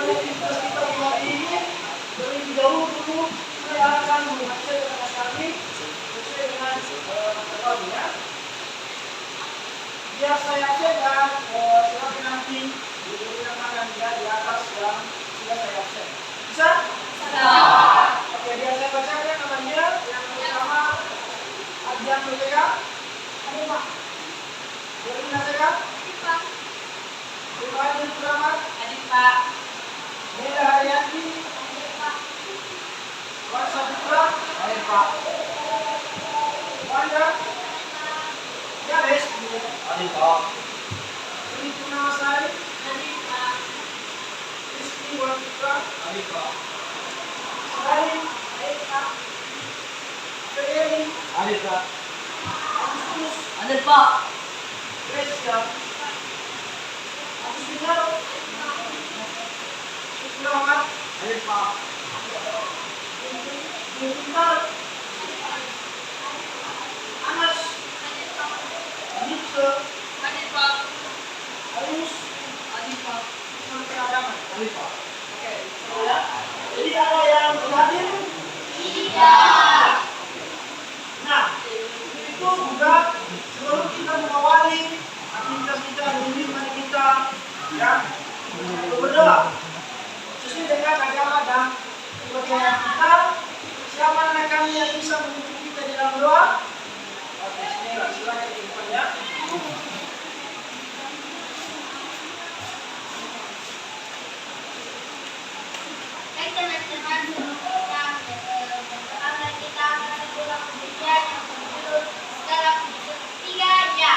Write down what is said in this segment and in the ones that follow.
bagaimana aktivitas kita buat ini. Terlebih dahulu dulu saya akan membaca kata kami sesuai dengan kata ya. Biar saya absen dan silakan nanti diberikan makan dia di atas yang sudah saya absen. Bisa? Bisa. Oke, biar saya bacakan namanya. Yang pertama Adjan Merdeka. Ada Pak. Dari Naseka. Pak. Ibrahim Rahmat. Adik Pak. Nela Haryanti. Adik Pak. Wan Saputra. Adik Pak. Wanda. Yares. Adik Pak. Sri Purnawasari. Adik Pak. Rizky Waputra. Adik Pak. Salim. Adik Pak. Ferry. Adik Pak. Agustus. Adik Pak. Gracia. Agustina. Sukrawat. Adik Pak. Bintar. Anas. Nike. Adik Pak. Alus. Adik Pak. Sampai Adaman. Adik Pak. Oke, ya. Jadi ada yang hadir? Tidak. Nah, itu juga sebelum kita mengawali aktivitas kita ini, mari kita ya berdoa sesuai dengan agama dan kepercayaan kita. Siapa anak kami yang bisa memimpin kita di dalam doa? Oke, bismillah, silakan di depan ya. Baik teman-teman, sebelum kita pulang kerja yang berjudul segala puji ketiga ya.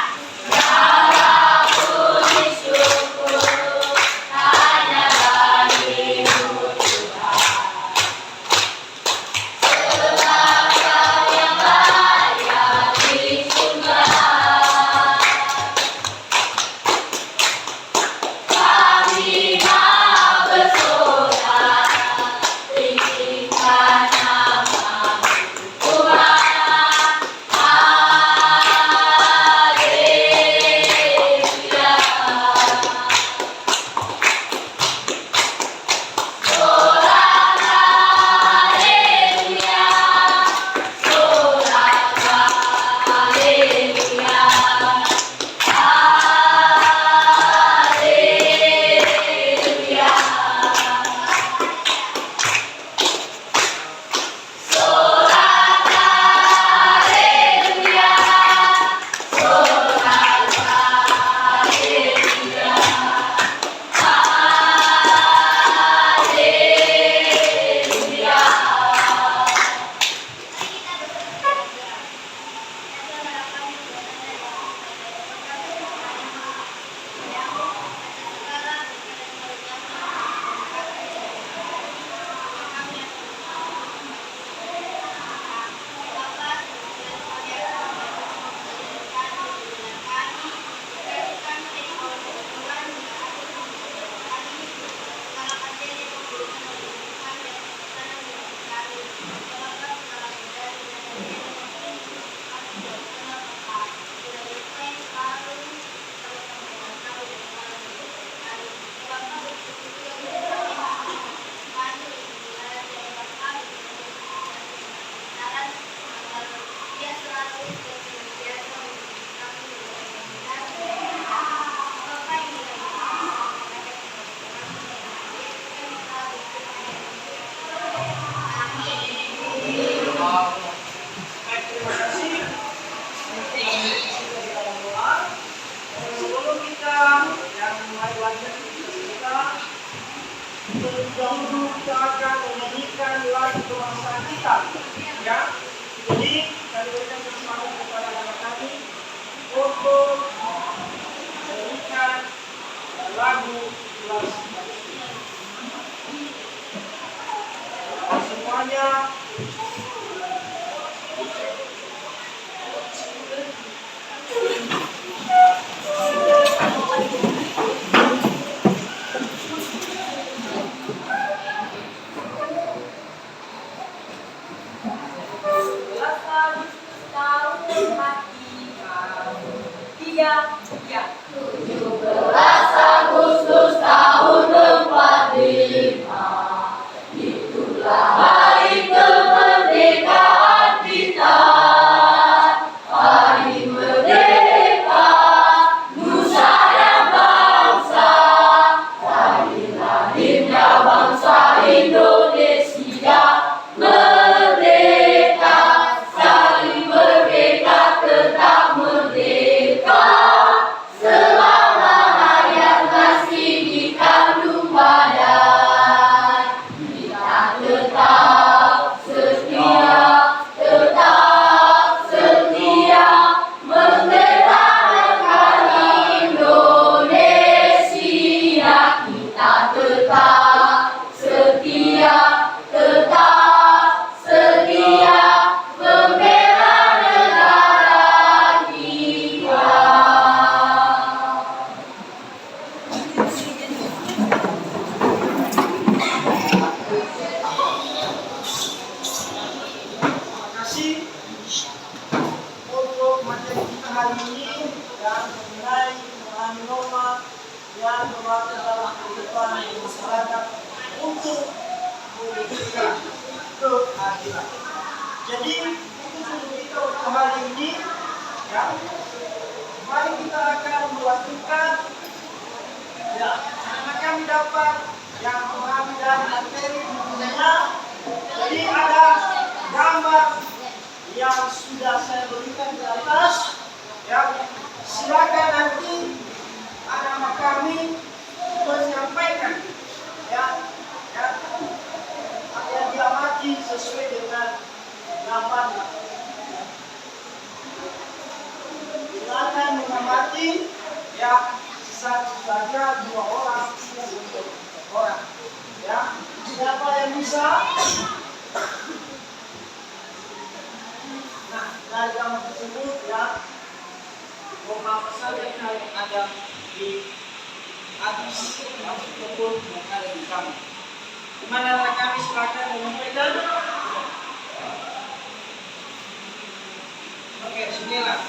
Dahulu kita akan menyanyikan lagu kebangsaan kita, ya. Jadi kami berikan kesempatan kepada anak kami untuk menyanyikan lagu kebangsaan semuanya. Ya. 17 Agustus tahun 45 masyarakat untuk mewujudkan keadilan. Jadi itu tujuan kita untuk hari ini. Ya, mari kita akan melakukan ya, karena kami dapat yang memahami dan materi bukunya. Jadi ada gambar yang sudah saya berikan di atas. Ya, silakan nanti anak-anak kami menyampaikan ya, apa yang diamati sesuai dengan gambarnya. Silakan mengamati ya, satu saja, 2 orang, 3 orang. Ya, siapa yang bisa? Nah, dari gambar tersebut ya, apa saja yang ada di atas ataupun yang ada di kami. Dimana anak kami silakan menyampaikan. Oke, sinilah.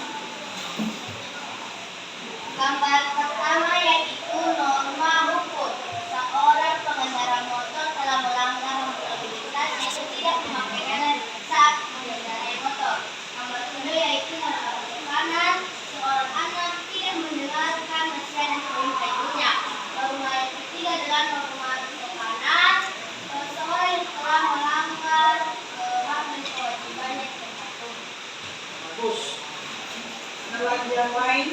Gambar pertama yaitu norma hukum. Seorang pengendara motor telah melanggar norma lalu lintas yaitu tidak memakai helm saat mengendarai motor. Nomor 2 yaitu norma kanan. Seorang anak tidak mendengarkan nasihat dan perintah ibunya. Norma yang ketiga adalah norma kanan. Seorang yang telah melanggar hak dan kewajibannya tertentu. Bagus. Ada lagi yang lain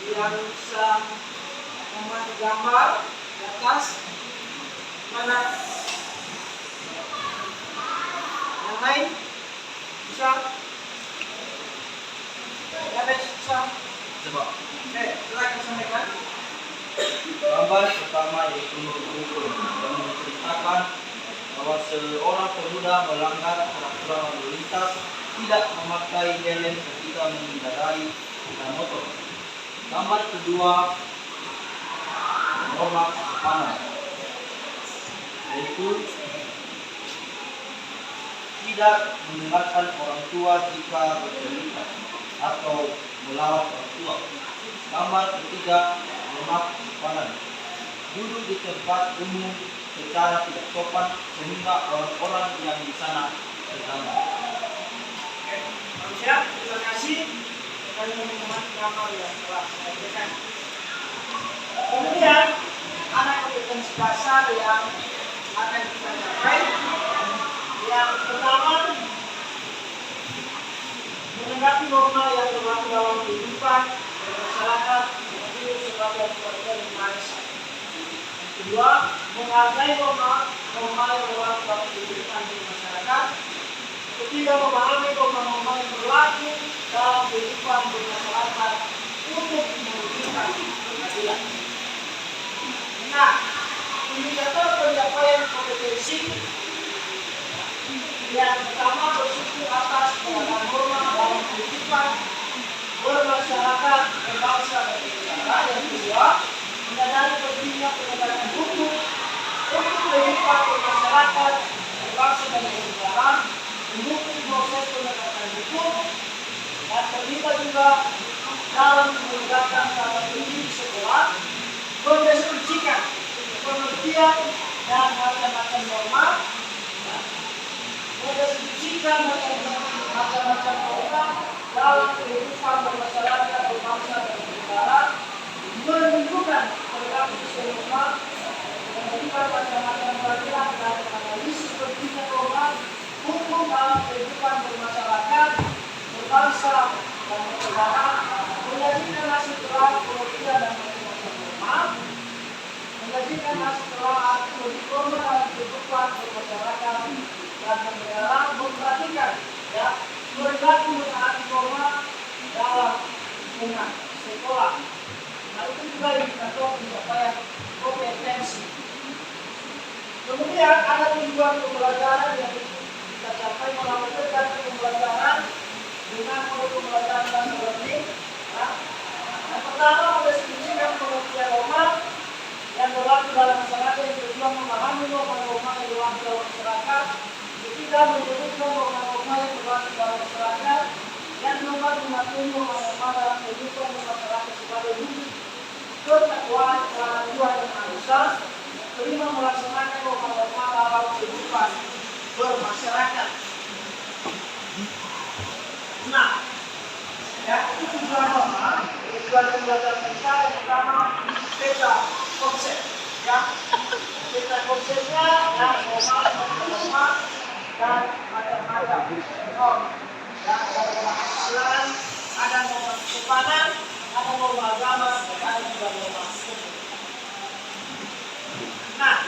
yang bisa membuat gambar di atas mana? Yang lain bisa? Ya, bisa. Coba. Oke, silakan sampaikan. Gambar pertama yaitu norma hukum yang menceritakan bahwa seorang pemuda melanggar peraturan lalu lintas tidak memakai helm ketika mengendarai sepeda motor. Gambar kedua norma kanan yaitu tidak mendengarkan orang tua jika bercerita atau melawan orang tua. Gambar ketiga norma kanan, duduk di tempat umum secara tidak sopan sehingga orang-orang yang di sana terganggu. Oke, siap. Terima kasih. Kami menghormati gambar yang telah saya berikan. Kemudian ada kompetensi dasar yang akan kita capai. Yang pertama, menanggapi norma yang berlaku dalam kehidupan bermasyarakat hidup sebagai keluarga yang bangsa. Yang kedua, menghargai norma yang berlaku dalam kehidupan bermasyarakat. Ketiga, memahami norma-norma yang berlaku dalam kehidupan bermasyarakat untuk mewujudkan keadilan. Nah, indikator pencapaian kompetensi yang pertama bersuku atas pengenalan norma dalam kehidupan bermasyarakat, berbangsa dan bernegara. Yang kedua, menyadari pentingnya penegakan hukum untuk kehidupan bermasyarakat, berbangsa dan bernegara, mendukung proses penegakan hukum dan terlibat juga dalam menegakkan tata tertib di sekolah, mendeskripsikan pengertian dan macam-macam norma, mendeskripsikan macam-macam norma dalam kehidupan bermasyarakat, berbangsa dan bernegara, menunjukkan perilaku sesuai norma, memberikan macam-macam peraturan dan analisis pentingnya norma hukum dalam kehidupan bermasyarakat, berbangsa dan bernegara, menyajikan hasil telah pengertian dan macam-macam norma, menyajikan hasil telah arti bagi norma dalam kehidupan bermasyarakat dan bernegara, memperhatikan ya perilaku menaati norma dalam lingkungan sekolah. Nah, itu juga indikator pencapaian kompetensi. Kemudian ada tujuan pembelajaran yang kita capai melalui kegiatan pembelajaran dengan modul pembelajaran dan learning. Nah, yang pertama, mendeskripsikan pengertian norma yang berlaku dalam masyarakat. Yang kedua, memahami norma-norma yang berlaku dalam masyarakat. Ketiga, menyebutkan norma-norma yang berlaku dalam masyarakat. Yang keempat, mengakui norma-norma dalam kehidupan masyarakat sebagai wujud ketakwaan, keraguan dan terima melaksanakan norma-norma dalam kehidupan bermasyarakat. Nah, ya itu tujuan norma. Tujuan pembelajaran kita yang pertama peta konsep, ya. Peta konsepnya ya norma dan macam-macam norma. Ya, ada norma Islam, ada norma kesopanan, ada norma agama, ada juga norma hukum. Nah,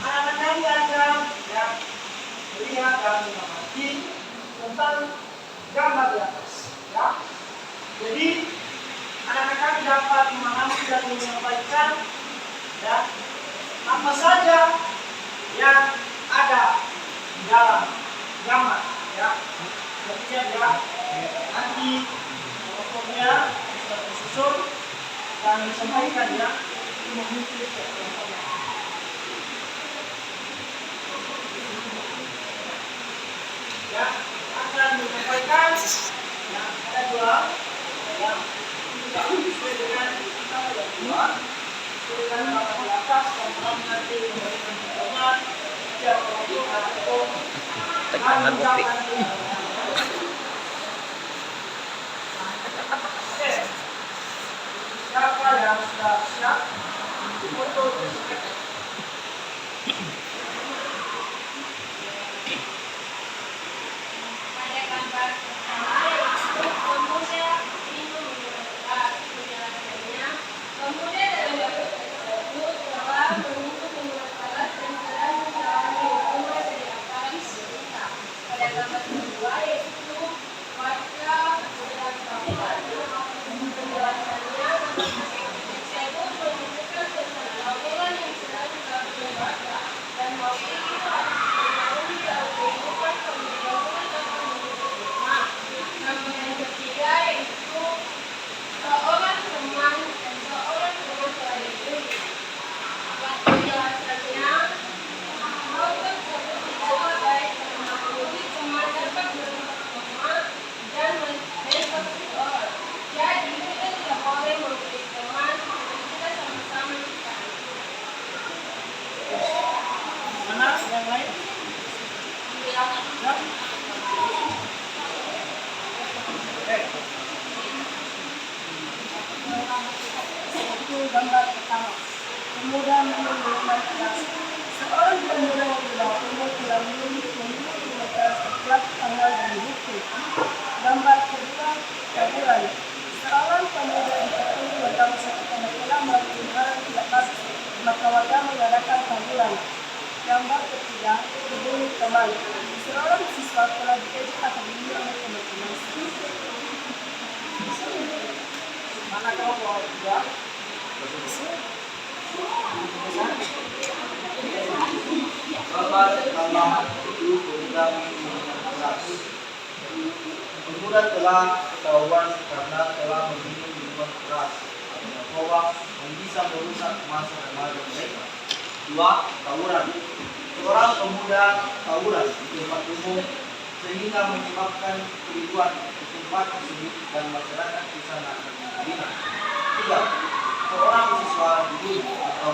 anak-anak kami akan ya melihat dan mengamati tentang gambar di atas. Ya, jadi anak-anak kami dapat memahami dan menyampaikan ya apa saja yang ada di dalam gambar. Ya, kemudian ya nanti pokoknya bisa disusun dan disampaikan ya. Ya, akan menyampaikan ya, ada dua ya, sesuai dengan yang dua sesuai dengan apa di atas dan nanti memberikan pertolongan siapa atau mengucapkan oke, siapa yang sudah siap untuk Pada gambar pertama yaitu pemuda minum minuman penjelasannya. Pemuda dalam gambar tersebut telah menuntut minuman keras dan telah menjalani hukuman dari aparat pemerintah. Pada gambar kedua yaitu warga sedang kampanye. Penjelasannya tersebut menunjukkan tentang laporan yang sedang dilakukan warga dan hal ini harus dipenuhi dalam kehidupan pembangunan dan penduduk rumah. Gambar yang ketiga yaitu seorang teman dan seorang teman telah dipilih. Penjelasannya, hal tersebut tidaklah baik karena menjadi teman dapat merusak rumah dan mendepresi orang. Jadi kita tidak boleh memilih teman dan kita sama-sama kita. mana yang lain? Ya. Itu gambar pertama. Pemuda minum minuman keras. Seorang pemuda yang tidak umur telah minum minuman keras setiap tanggal dan dihukum. Gambar kedua, taburan. Seorang pemuda yang tertuduh berdosa karena telah melakukan hal yang tidak baik, maka warga mengadakan taburan. Gambar ketiga, hubungi teman. Seorang siswa telah diejek atau dibunuh oleh teman-teman. Mana kau bawa tiga? Gambar pertama itu pemuda minum keras. Pemuda telah ketahuan karena telah meminum minuman keras atau narkoba yang bisa merusak masa remaja mereka. Dua, tawuran. Seorang pemuda tawuran di tempat umum sehingga menyebabkan kericuan di tempat tersebut dan masyarakat di sana bingung. Tiga, seorang siswa dibunuh atau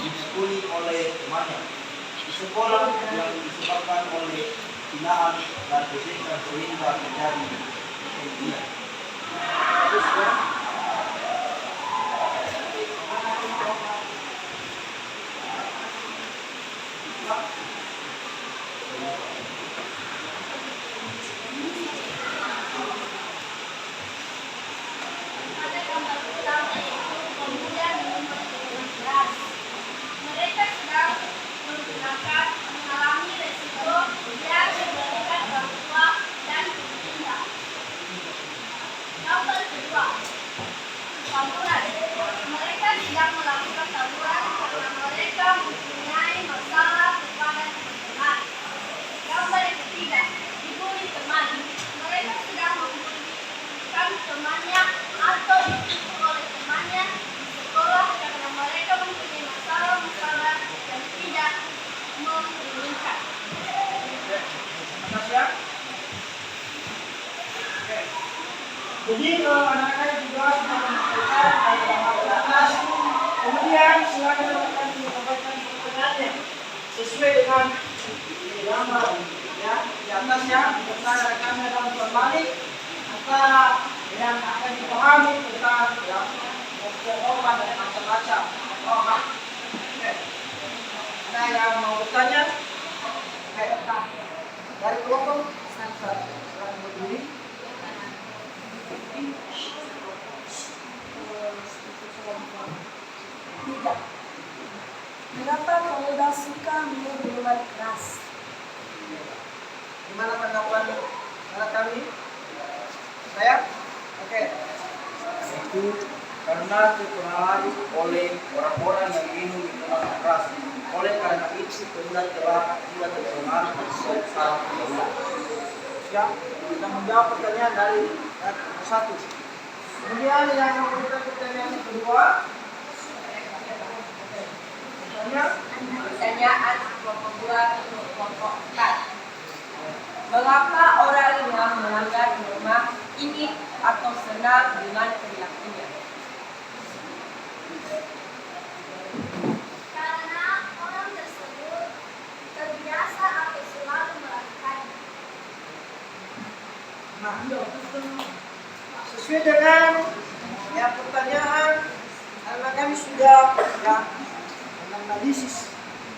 dipukuli oleh temannya di sekolah yang disebabkan oleh hinaan dan ejekan sehingga terjadi kemudian. Terus ya. Pada gambar pertama yaitu pemuda minum minuman keras. Mereka sedang mengalami resiko yang memberikan orang tua dan pemerintah. Gambar kedua, tawuran. Mereka sedang melakukan tawuran karena mereka mempunyai masalah kepada teman. Gambar yang ketiga, dibully teman. Mereka sedang membulikan temannya atau dipukul oleh temannya di sekolah karena mereka mempunyai masalah dan tidak menginginkan. Mas ya. Oke. Jadi anak-anak juga sudah menyampaikan dari gambar di atas Kemudian silakan rekan menyampaikan pertanyaannya sesuai dengan gambar ya di atasnya antara rekannya dalam berbalik antara yang akan dipahami tentang korban dan macam-macam. Oke. Ada yang mau bertanya? Oke. Dari kelompok silakan berdiri. Tidak. Mengapa pemuda suka minum minuman keras? Gimana tanggapan kami? Saya? Oke. Itu karena dipengaruhi oleh orang-orang yang minum minuman keras. Oleh karena itu pemuda telah juga terpengaruh dari saraf pemuda. Siap. Kita menjawab pertanyaan dari satu. Kemudian yang memberikan pertanyaan yang kedua. Pertanyaan kelompok 2 untuk kelompok 4. Mengapa orang yang melanggar norma ingin atau senang dengan perilakunya? Karena orang tersebut terbiasa atau selalu melakukannya. Nah, sesuai dengan ya pertanyaan karena kami sudah ya menganalisis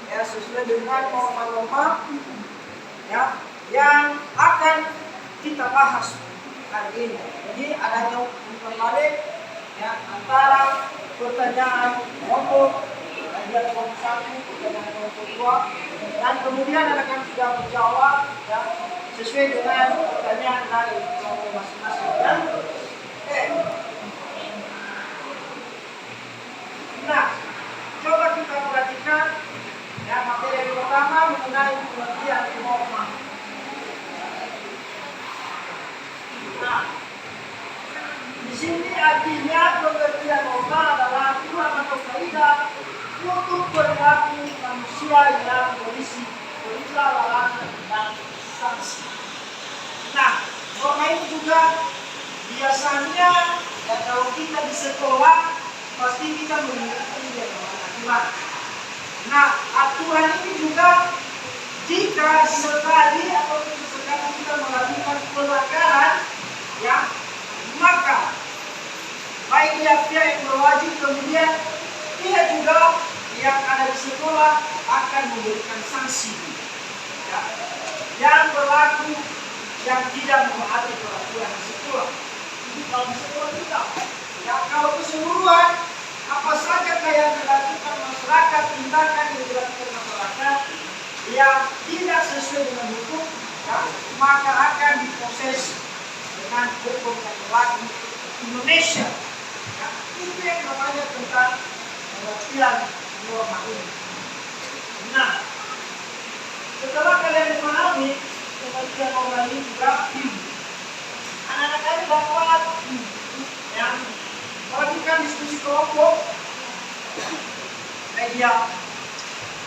ya sesuai dengan norma-norma ya yang akan kita bahas hari ini. Jadi adanya berbalik ya antara pertanyaan kelompok bagian kelompok 1, pertanyaan kelompok 2 dan kemudian akan sudah menjawab ya sesuai dengan pertanyaan dari kelompok masing-masing ya. Oke. Nah, coba kita perhatikan ya materi yang pertama mengenai pengertian norma. Nah, di sini artinya pengertian norma adalah aturan atau kaidah untuk perilaku manusia yang berisi perintah, larangan dan sanksi. Nah, norma itu juga biasanya ya kalau kita di sekolah pasti kita mengikuti yang namanya aturan. Nah, aturan ini juga jika sekali atau sesekali kita melakukan pelanggaran, ya, maka baik pihak yang berwajib kemudian pihak juga yang ada di sekolah akan memberikan sanksi, ya, yang berlaku yang tidak mematuhi peraturan di sekolah. Ini kalau di sekolah kita, ya, kalau keseluruhan apa saja yang dilakukan masyarakat, tindakan yang dilakukan masyarakat yang tidak sesuai dengan hukum, ya, maka akan diproses dengan hukum yang berlaku Indonesia. Ya, itu yang namanya tentang pengertian norma ini. Nah, setelah kalian memahami pengertian norma ini juga, anak-anak kalian dapat yang perhatikan diskusi kelompok. Media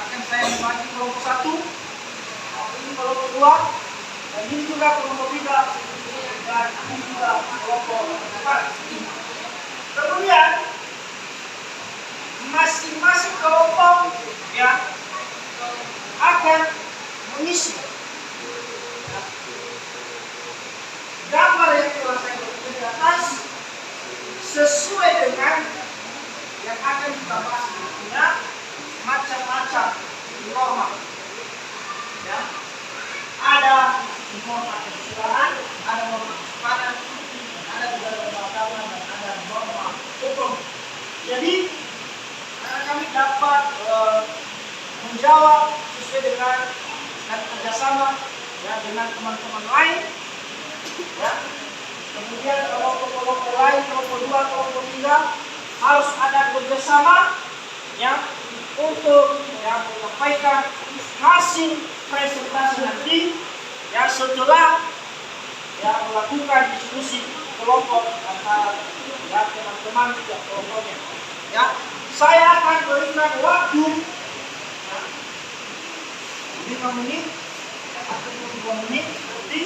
akan saya bagi kelompok 1, ini kelompok 2, dan ini juga kelompok 3, dan ini juga kelompok 4. Kemudian masing-masing kelompok ya akan mengisi gambar yang telah saya berikan di atas sesuai dengan yang akan kita bahas nantinya, macam-macam norma. Ya, ada norma kesusilaan, ada norma kesopanan, ada juga norma agama dan ada norma hukum. Jadi kami dapat menjawab sesuai dengan dan kerjasama ya, dengan teman-teman lain. Ya. Kemudian kelompok lain, kelompok 2, kelompok 3 harus ada kerjasama ya untuk ya menyampaikan hasil presentasi nanti ya setelah ya melakukan diskusi kelompok antara ya teman-teman tiap kelompoknya. Ya, saya akan berikan waktu ya, 5 menit atau 2 menit nanti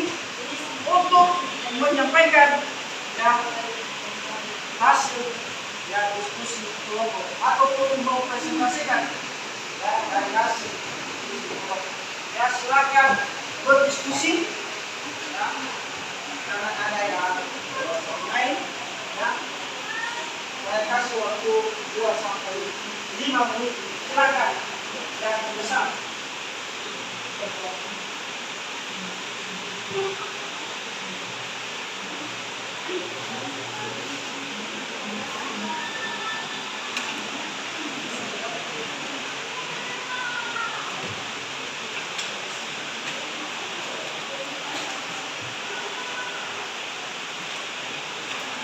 untuk menyampaikan ya hasil ya diskusi kelompok ataupun mau presentasikan ya dari hasil ya silakan berdiskusi ya jangan ada yang lain ya saya kasih waktu 2 sampai 5 menit silakan yang besar.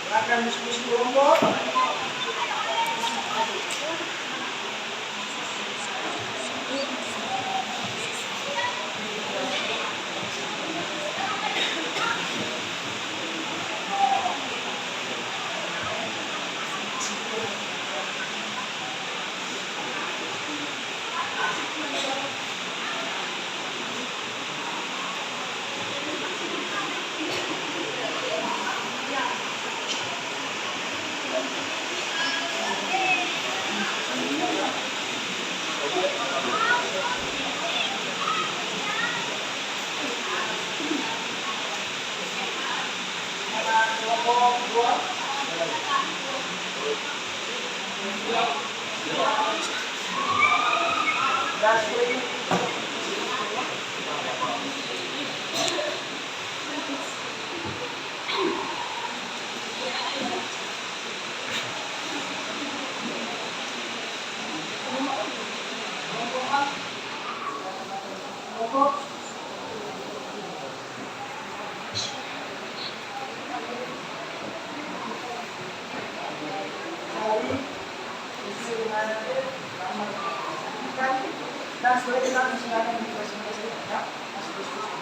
Silakan diskusi kelompok. Dan setelah kita silakan dipresentasikan ya, masih diskusi.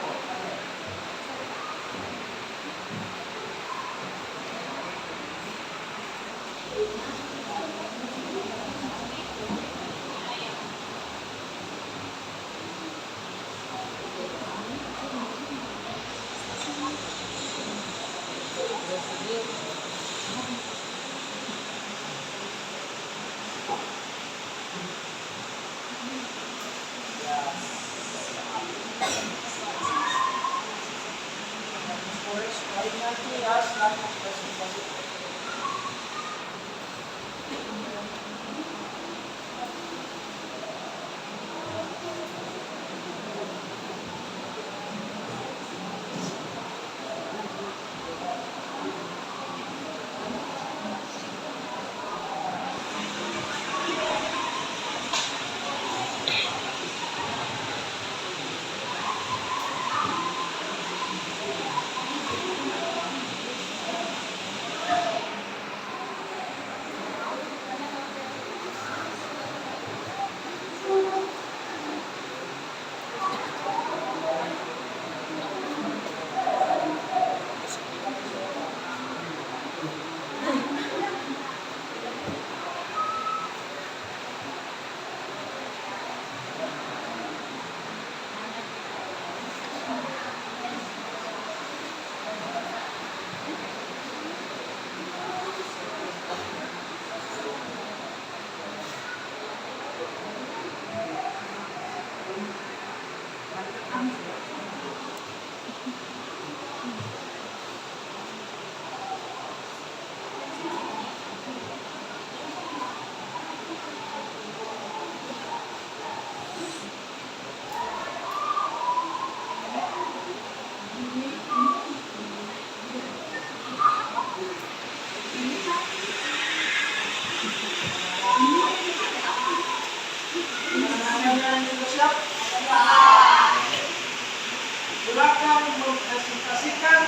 Silakan mempresentasikan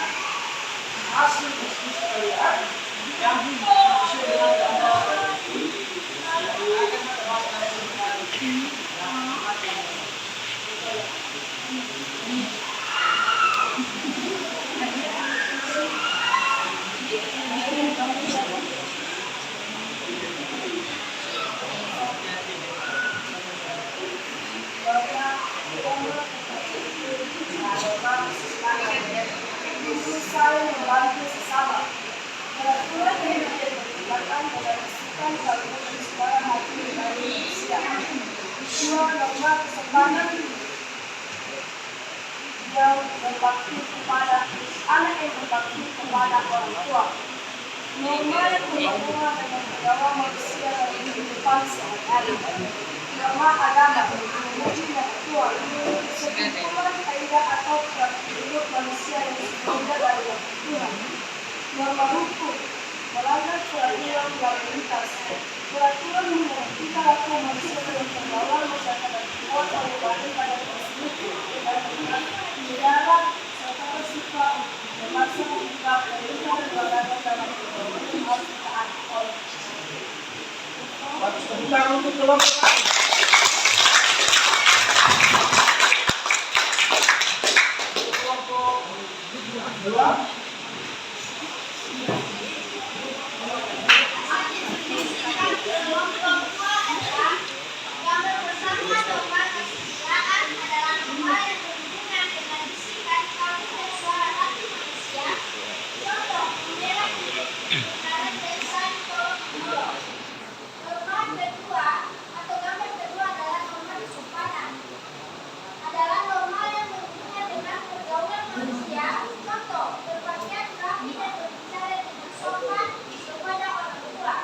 hasil diskusi kalian yang sesuai dengan gambaran. Saling membantu sesama. Peraturan yang ditetapkan pada menunjukkan keagungan segala hati dari manusia. 2. Norma kesopanan yang berbakti kepada anak yang berbakti kepada orang tua. Norma yang berhubungan dengan agama manusia dalam kehidupan sehari-hari. Norma agama memuji yang tua, sekumpulan kaidah atau praktik hidup manusia yang berbeda dari yang Tuhan. Norma hukum melanggar peraturan lalu lintas. Peraturan mengenai tingkah laku manusia dalam pergaulan masyarakat dan dibuat oleh badan pada tersebut dan negara serta bersifat memaksa membuka perintah dan larangan dalam pergaulan harus ditaati oleh. Bagi tepuk untuk kelompok A. Kelompok 2. Kelompok 2 adalah gambar bersama norma kesusilaan adalah norma yang berhubungan dengan bisikan kalbu dan suara hati manusia. Contoh, membela hidup, karakterisasi tolong menolong. Norma kedua atau gambar kedua adalah norma kesopanan. Adalah norma yang berhubungan dengan pergaulan manusia. Contoh, berpakaian rapi dan berbicara dengan sopan kepada orang tua.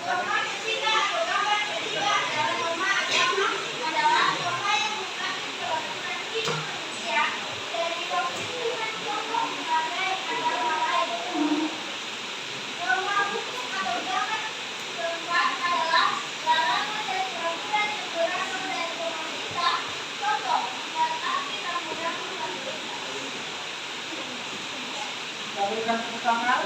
Norma ketiga atau gambar ketiga adalah norma agama. Adalah norma yang mengatur peraturan hidup manusia dari dengan contoh sebagai agama lain. Norma hukum atau gambar keempat adalah larangan dan peraturan yang berasal dari pemerintah. Contoh, menaati undang-undang lalu lintas. Kita berikan tepuk tangan.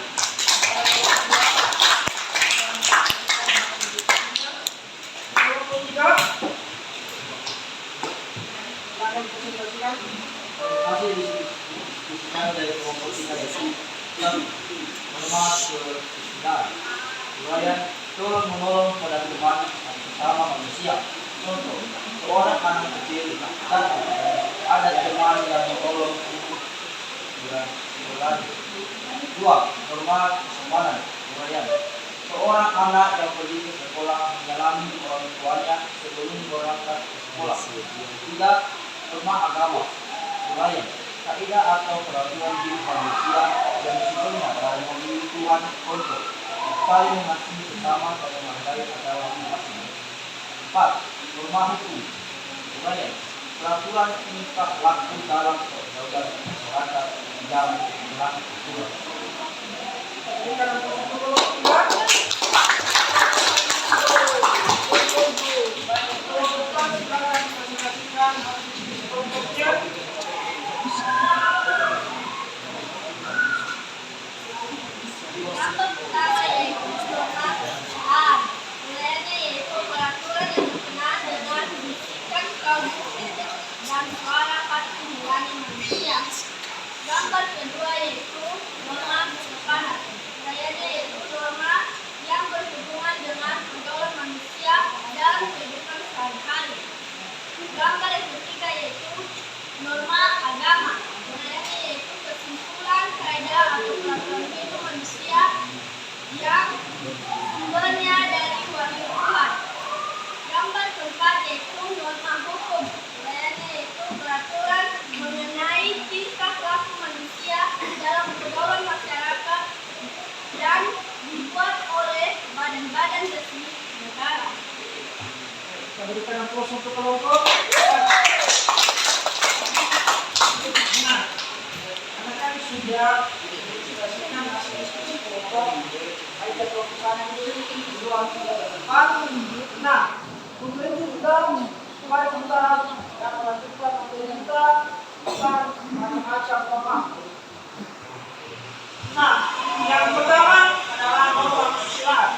Kelompok 3. Silakan presentasikan. Masih diskusikan dari kelompok 3 yaitu norma ke-9. Uraian tolong menolong pada teman dan sesama manusia. Contoh, seorang anak kecil datang ada teman yang menolong untuk berlari. 2. Norma kesopanan. Uraian seorang anak yang pergi ke sekolah menyalami orang tuanya sebelum berangkat ke sekolah. 3. Norma agama. Uraian kaidah atau peraturan hidup manusia yang sesungguhnya dalam memilih Tuhan. Contoh, saling mengasihi sesama dan menghargai agama masing-masing. 4. Norma hukum. Uraian peraturan tingkah laku dalam pergaulan masyarakat yang berlaku Tuhan. Berikan untuk kelompok 3. Baik, kelompok 4 silakan presentasikan kelompoknya. Gambar pertama yaitu norma kesusilaan. Nilainya yaitu peraturan yang berkenaan dengan bisikan kalbu dan suara hati nurani manusia. Gambar kedua yaitu norma kesopanan. Nilainya yaitu norma yang berhubungan dengan pergaulan manusia dalam kehidupan sehari-hari. Gambar yang ketiga yaitu norma agama. Nilainya yaitu kesimpulan kaidah atau peraturan hidup manusia yang sumbernya dari wahyu Tuhan. Gambar keempat yaitu norma hukum. Nilainya yaitu peraturan mengenai tingkah laku manusia dalam pergaulan masyarakat dan dibuat oleh badan-badan resmi negara. Kita berikan aplaus untuk kelompok. Nah, karena kan sudah didiskusikan hasil diskusi kelompok baik dari kelompok 1, 2, 3, 4. Nah, untuk itu kita supaya kita dapat melakukan pemerintah tentang macam-macam norma. Nah, yang pertama adalah norma kesusilaan.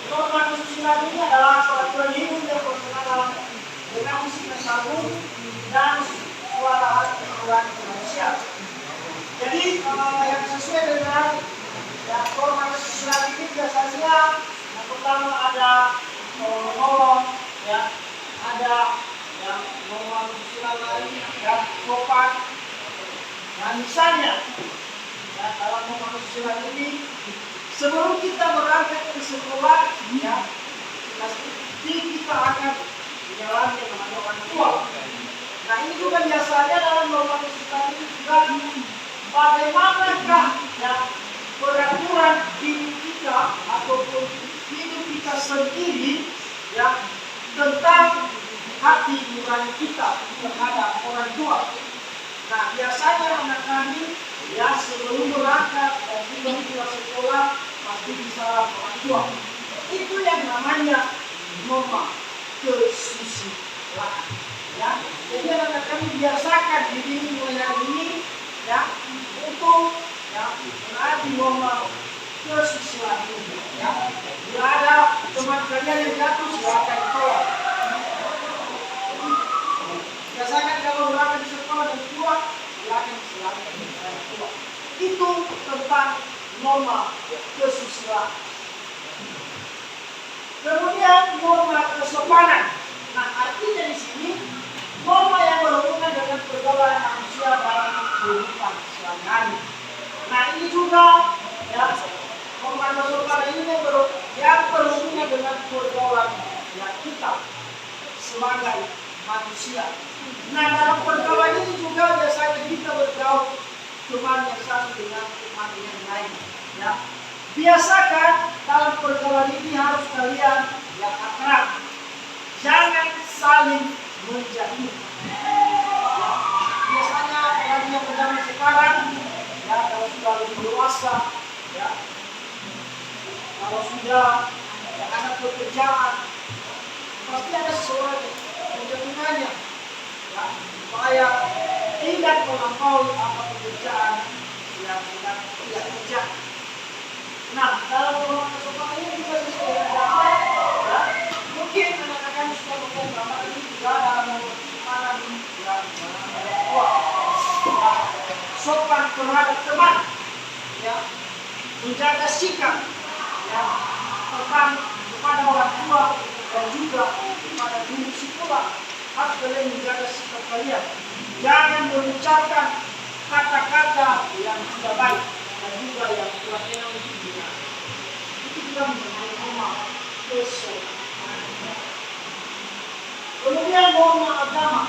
Norma kesusilaan ini adalah peraturan hidup yang berkenaan dengan bisikan kalbu dan suara hati nurani manusia. Jadi yang sesuai dengan norma kesusilaan ini biasanya yang pertama ada menolong, ya, ada yang norma kesusilaan lain dan sopan. Nah misalnya ya, dalam norma kesusilaan ini Sebelum kita berangkat ke sekolah, ya, pasti kita akan menjalani dengan orang tua. Nah, ini juga biasanya dalam norma kesukaan itu juga bagaimanakah ya peraturan hidup kita ataupun hidup kita sendiri ya tentang hati nurani kita terhadap orang tua. Nah, biasanya anak kami ya sebelum berangkat dan juga pulang sekolah pasti disalah orang tua. Itu yang namanya norma kesusilaan. Ya, jadi anak kami biasakan diri mulai hari ini ya untuk ya menaati norma kesusilaan ini. Ya, bila ada teman kalian yang jatuh silakan tolong. Biasakan kalau berangkat di sekolah dan pulang silakan pulang. Itu tentang norma kesusilaan. Kemudian norma kesopanan. Nah, artinya di sini norma yang berhubungan dengan pergaulan manusia dalam kehidupan sehari-hari. Nah, ini juga ya norma kesopanan ini yang berhubungan dengan pergaulan yang kita sebagai manusia. Nah, dalam pergaulan ini juga biasanya kita bergaul teman yang satu dengan teman yang lain. Ya, biasakan dalam pergaulan ini harus kalian yang akrab. Jangan saling menjadi. Ya, biasanya orang yang berjalan sekarang, ya kalau sudah lebih dewasa, ya kalau sudah ada pekerjaan, pasti ada seseorang menjatuhkannya, ya supaya tidak melampaui apa pekerjaan yang sedang ia kerjakan. Nah, dalam norma kesopanan ini juga sesuai dengan ya, mungkin anak-anak sudah menggambar ini juga dalam norma kesopanan yang tua, ya, sopan terhadap teman, ya, menjaga sikap, ya, tentang kepada orang tua dan juga kepada guru sekolah. Harus kalian menjaga sikap kalian. Jangan mengucapkan kata-kata yang tidak baik dan juga yang kurang enak untuk didengar. Itu juga menjadi norma kesopanan. Kemudian norma agama.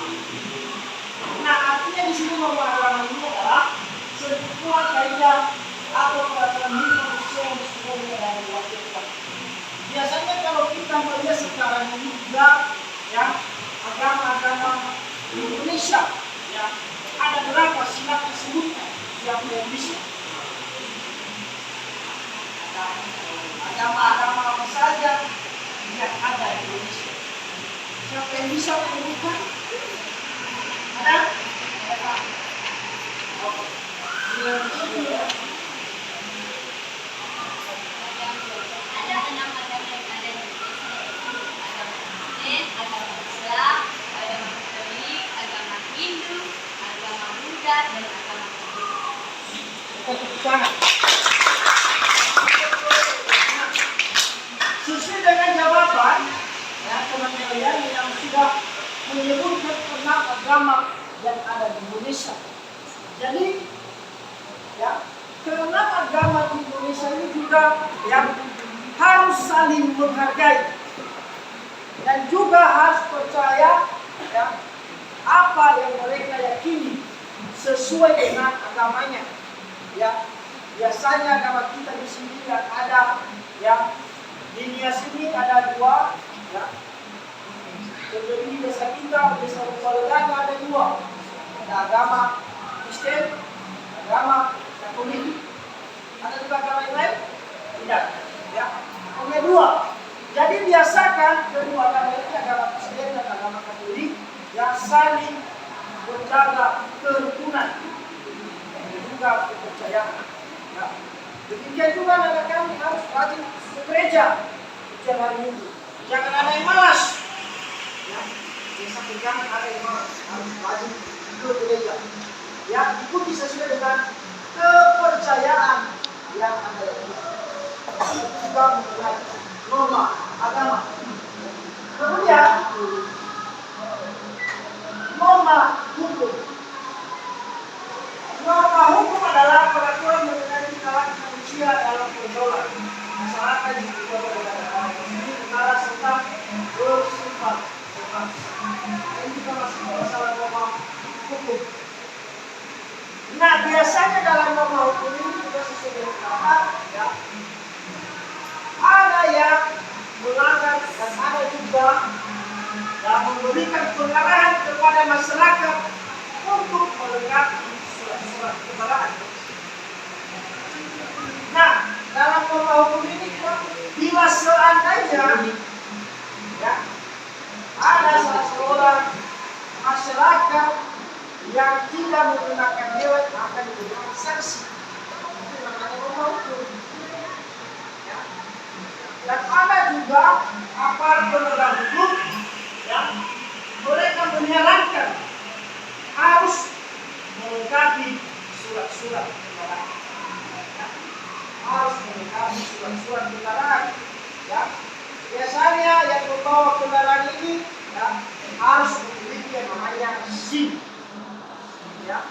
Nah, artinya di sini norma agama ini adalah sebuah kaidah atau peraturan hidup manusia yang sesungguhnya dari waktu ke waktu. Biasanya kalau kita melihat sekarang ini juga ya agama-agama di Indonesia ya ada berapa silakan sebutkan yang bisa. Agama-agama apa saja yang ada di Indonesia? Siapa yang bisa menyebutkan? Ada? Oke. Ada 6 agama yang ada di Indonesia, yaitu agama Kristen, agama Islam, agama Katolik, agama Hindu, agama Buddha, dan agama Buddha. Sesuai dengan jawaban ya teman kalian yang sudah menyebutkan 6 agama yang ada di Indonesia. Jadi ya ke-6 agama di Indonesia ini juga yang harus saling menghargai dan juga harus percaya ya apa yang mereka yakini sesuai dengan agamanya. Ya, biasanya agama kita di sini yang ada yang di Nias ini ada 2 ya. Jadi desa kita, desa Upaledana ada 2. Ada agama Kristen, agama Katolik. Ada juga agama yang lain? Tidak. Ya, hanya 2. Jadi biasakan kedua agama ini, agama Kristen dan agama Katolik, yang saling menjaga kerukunan dan juga kepercayaan. Ya. Demikian juga anak kami harus rajin ke gereja setiap hari Minggu. Jangan ada yang malas. Ya, jangan ada yang malas. Harus rajin ke gereja. Ya, ikuti sesuai dengan kepercayaan yang ada di kita. Itu juga mengenai norma agama. Kemudian norma hukum. Norma hukum adalah peraturan mengenai tindakan manusia dalam pergaulan. tetap bersifat bebas. Ini juga masih masalah norma hukum. Nah, biasanya dalam norma hukum ini juga sesuai dengan kata, ya, ada yang melanggar dan ada juga yang memberikan pengarahan kepada masyarakat untuk melengkapi surat-surat kebalaan. Nah, dalam norma hukum ini juga, bila seandainya ya, ada salah seorang masyarakat yang tidak menggunakan hewan akan diberikan sanksi. Itu namanya norma hukum. Ya. Dan ada juga aparat penegak hukum yang mereka menyarankan harus melengkapi surat-surat kendaraan. Ya. Harus melengkapi surat-surat kendaraan. Ya. Biasanya yang membawa kendaraan ini ya, harus memiliki yang namanya SIM. Ya,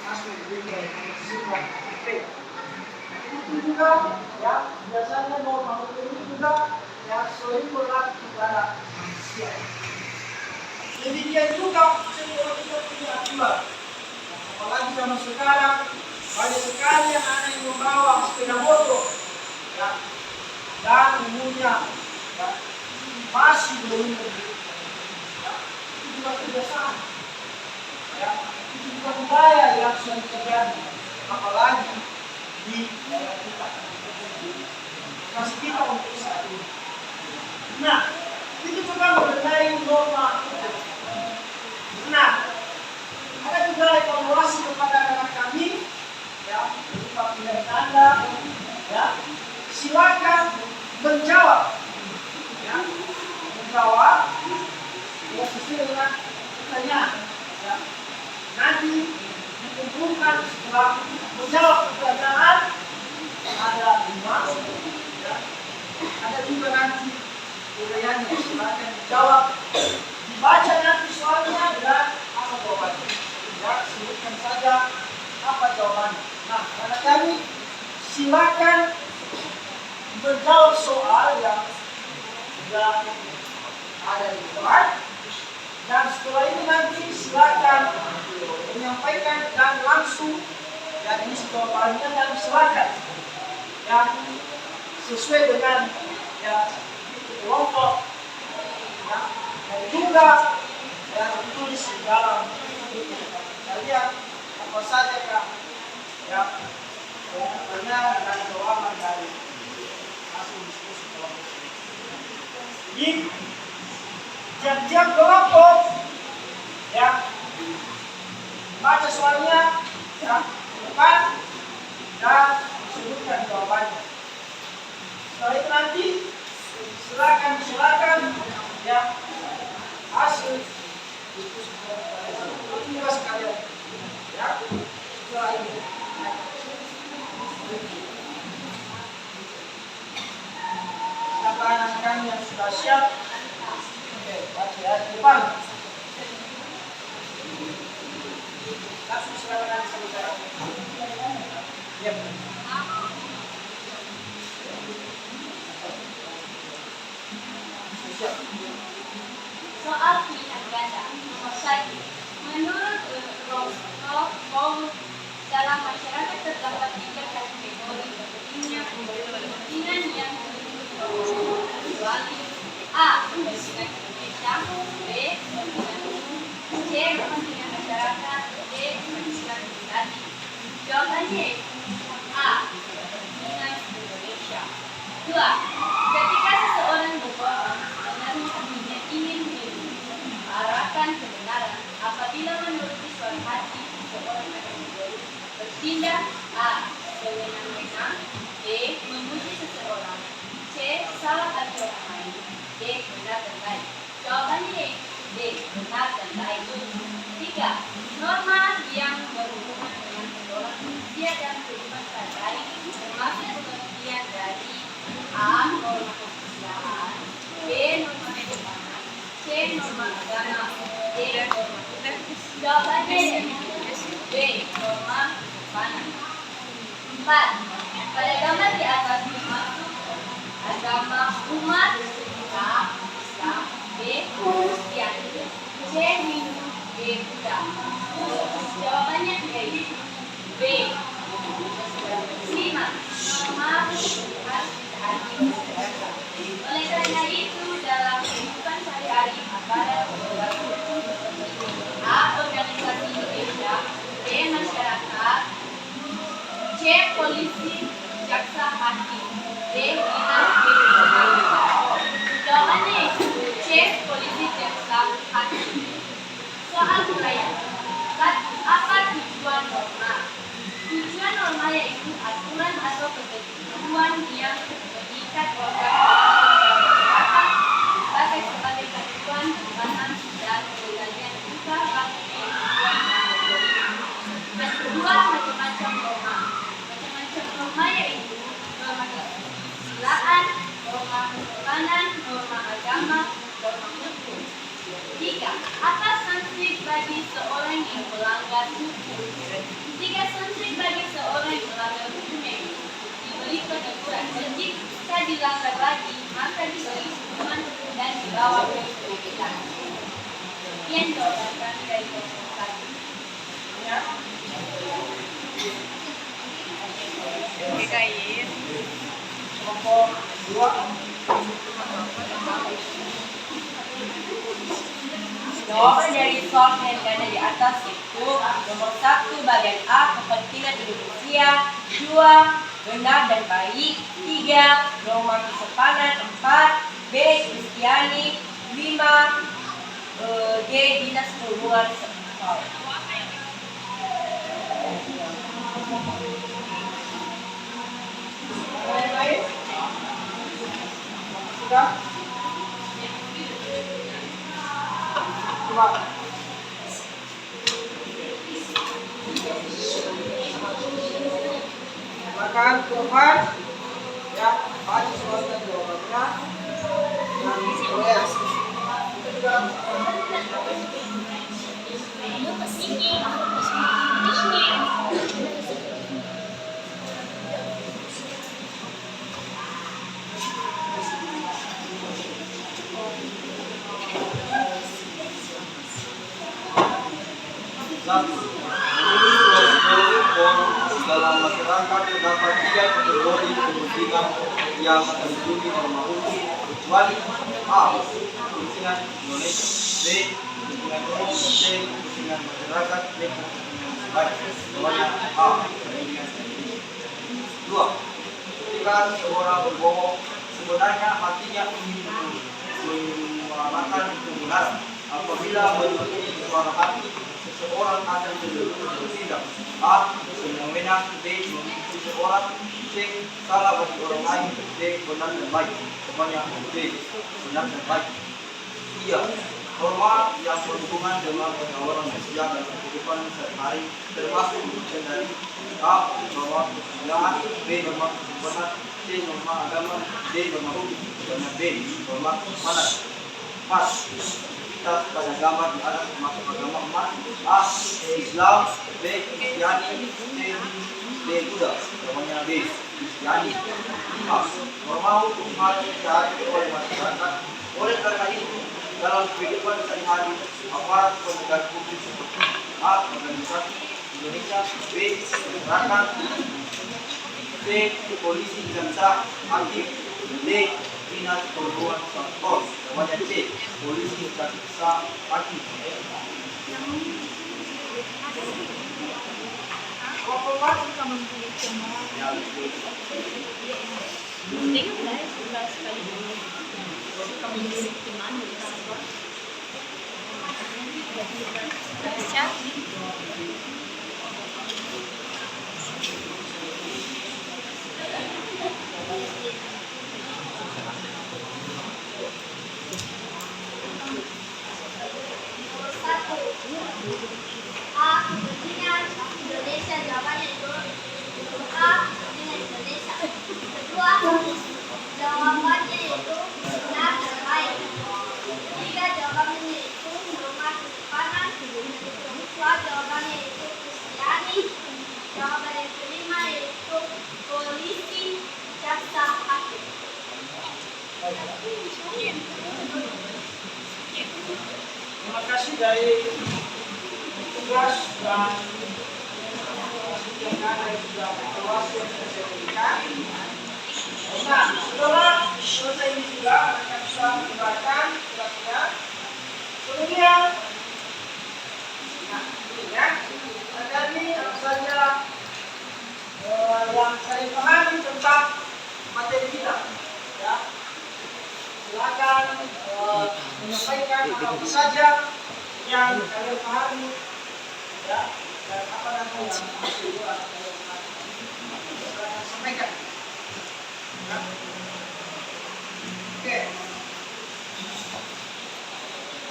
harus memiliki yang namanya SIM dan KTP. Itu juga ya, biasanya norma hukum ini juga ya sering berlaku kepada manusia. Demikian juga sekolah kita punya aturan. Apalagi zaman sekarang banyak sekali yang ada yang membawa sepeda motor ya, dan umumnya ya, masih belum begitu. Ya, itu juga kebiasaan. Ya, itu juga budaya yang sering terjadi, apalagi di daerah kita. Masih kita untuk saat ini. Nah, itu juga mengenai norma hukum. Nah, ada juga evaluasi kepada anak kami, ya, berupa pilihan tanda, ya, silakan menjawab, ya, menjawab, ya, sesuai dengan pertanyaan, ya. Nanti dikumpulkan setelah menjawab pertanyaan ada 5, ya, ada juga nanti uraiannya, silakan dijawab, dibaca nanti soalnya dan apa jawabannya. Ya, sebutkan saja apa jawabannya. Nah, karena kami silakan menjawab soal yang sudah ada di depan. Dan setelah ini nanti silakan menyampaikan dan langsung dan isi jawabannya dan silakan yang sesuai dengan ya kelompok ya, dan juga yang ditulis di dalam buku kalian apa saja kak ya pertanyaan dan jawaban dari hasil diskusi kelompok. Jadi tiap-tiap kelompok ya baca soalnya ya depan dan sebutkan jawabannya. Setelah itu nanti silakan ya hasil diskusi kelompok sekalian ya. Setelah ini siapa anak-anak yang sudah siap? Oke, baca ya di depan. Langsung silakan saudara. Ya. Soal pilihan ganda nomor 1. Menurut Paulus, dalam masyarakat terdapat 3 kategori kepentingan yang kecuali A. Kepentingan Indonesia, B. Kepentingan umum, C. Kepentingan masyarakat, D. Kepentingan pribadi. Jawabannya A. Kepentingan Indonesia. 2. Ketika seseorang berbohong menerima ingin mengarahkan kebenaran, apabila menuruti suara hati seseorang akan bertindak A. Sewenang-wenang, B. Memuji seseorang, C. Salah bagi orang lain, D. Benar dan baik. Jawabannya D. Benar dan baik. 3. Norma yang berhubungan dengan pendorong manusia dan kehidupan sehari-hari termasuk pengertian dari A. Norma kesusilaan, B. Norma kehidupan, C. Norma agama, D. Norma kita. Jawabannya B. Norma kehidupan. 4. Pada gambar di atas termasuk agama umat A. agama dan hukum. 3. Apa sanksi bagi seorang yang melanggar hukum? Jika sanksi bagi seorang yang melanggar hukum itu diberi peneguran, dan jika dilanggar lagi, maka diberi hukuman dan dibawa ke pengadilan. Sekian jawaban kami dari kelompok tadi. Kelompok 2. Jawaban dari soal yang ada di atas itu nomor 1 bagian A kepentingan Indonesia, 2 benar dan baik, 3 norma kesopanan, 4 B Kristiani, 5 D dinas perhubungan sekolah. Yang lain? Sudah? Coba. Silakan Tuhan. Ya, baca soalnya jawabannya. Dan tulis. Itu juga Satu, menurut Prosedur dalam masyarakat terdapat 3 kategori kepentingan yang terlindungi norma hukum kecuali A. Kepentingan Indonesia, B. Kepentingan umum, C. Kepentingan masyarakat, D. Kepentingan lain. Jawabannya A. Kepentingan Indonesia. 2. Ketika seorang berbohong, sebenarnya hatinya ingin menyuarakan kebenaran. Apabila menurut suara hati, seseorang akan cenderung bertindak A. Semena-mena, B. Memicu seseorang, C. Salah bagi orang lain, D. Benar dan baik. Jawabannya D. Benar dan baik. 3. Norma yang berhubungan dengan pergaulan manusia dan kehidupan sehari-hari termasuk dari A. Norma kesusilaan, B. Norma kesopanan, C. Norma agama, D. Norma hukum. Jawabannya B. Norma kesopanan. 4. Kita pada agama di atas termasuk agama emas A. Islam, B. Kristiani, C. Buddha. Jawabannya B. Kristiani. 5. Norma hukum harus ditaati oleh masyarakat. Oleh karena itu, dalam kehidupan sehari-hari, aparat penegak hukum seperti A. Organisasi Indonesia, B. Masyarakat, C. Polisi jaksa hakim, D. Dinas perhubungan transport. Jawabannya C. Polisi jaksa hakim. A. Kepentingan Indonesia, jawabannya itu A. Kepentingan Indonesia. Kedua, jawabannya itu benar dan baik. Tiga, jawabannya itu norma kesopanan. Dua, jawabannya itu Kristiani. Jawaban yang kelima yaitu polisi jaksa hakim. terima kasih dari tugas dan yang sudah evaluasi yang saya berikan. Nah, setelah selesai ini juga mereka bisa menggunakan tugasnya. Kemudian, nah, ini ya. Nah, tadi apa saja yang saya pahami tentang materi kita, ya. Silakan menyampaikan apa saja yang kalian pahami, ya, dan apa nanti yang masih kurang kalian pahami. Silakan sampaikan. Ya. Oke.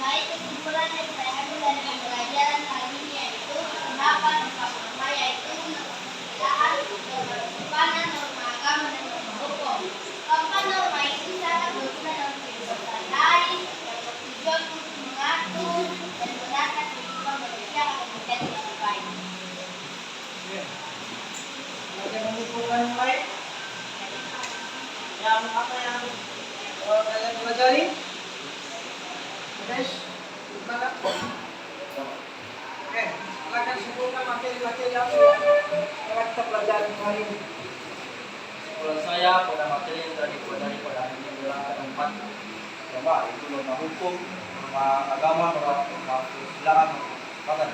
Baik, kesimpulan yang saya ambil dari pembelajaran kali ini yaitu terdapat 4 norma, yaitu norma kesusilaan, norma kesopanan, norma agama, dan norma hukum. Keempat norma itu sangat berguna dalam kehidupan bersantai, yang bertujuan untuk mengatur dan menata kehidupan manusia agar menjadi lebih baik. Ada yang mengumpulkan yang lain? Yang apa yang kalian pelajari? Guys, gimana? Oke, silakan sebutkan materi-materi yang telah kita pelajari hari ini. Kalau saya pada materi yang telah dipelajari pada hari ini adalah ada 4 norma, yaitu norma hukum, norma agama, norma kesusilaan, bahkan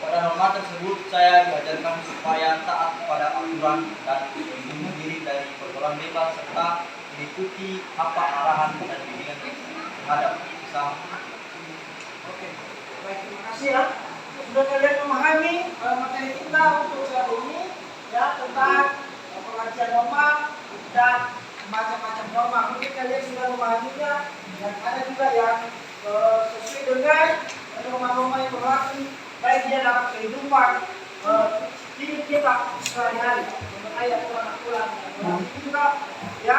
pada norma tersebut saya diajarkan supaya taat kepada aturan dan melindungi diri dari pergaulan bebas serta mengikuti apa arahan dan bimbingan terhadap Islam. Oke, baik, terima kasih ya. Sudah kalian memahami materi kita untuk hari ini ya tentang pengajian norma dan macam-macam norma. Mungkin kalian sudah memahaminya dan ada juga yang sesuai dengan norma-norma yang berlaku baik dia dalam kehidupan hidup kita sehari-hari. Mengenai aturan-aturan yang berlaku juga ya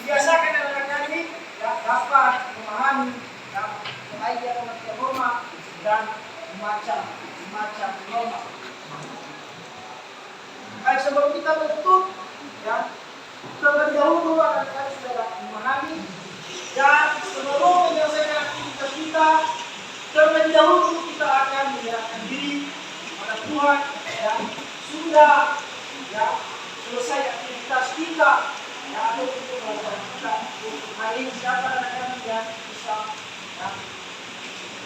biasakan anak-anak ini ya dapat memahami ya mengenai dia norma dan macam norma. Baik, sebelum kita menutup ya terlebih dahulu anak-anak sudah dapat memahami dan sebelum menyelesaikan aktivitas kita terlebih dahulu kita akan menyerahkan diri kepada Tuhan ya sudah ya selesai aktivitas kita ya untuk pelajaran kita untuk hari ini. Siapa anak-anak yang bisa ya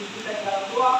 kita dalam doa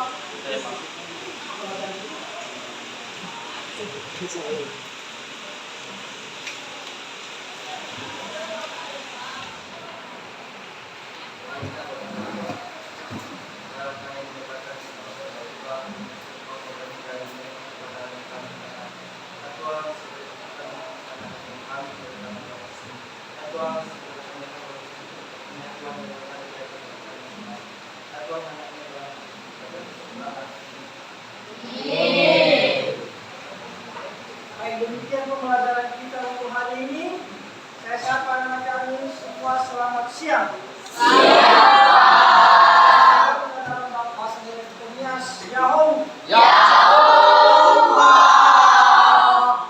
Baik, demikian pembelajaran kita untuk hari ini. Saya sapa anak kami semua selamat siang. Siang. Dalam bahasa Indonesia, Yahoo. Ya.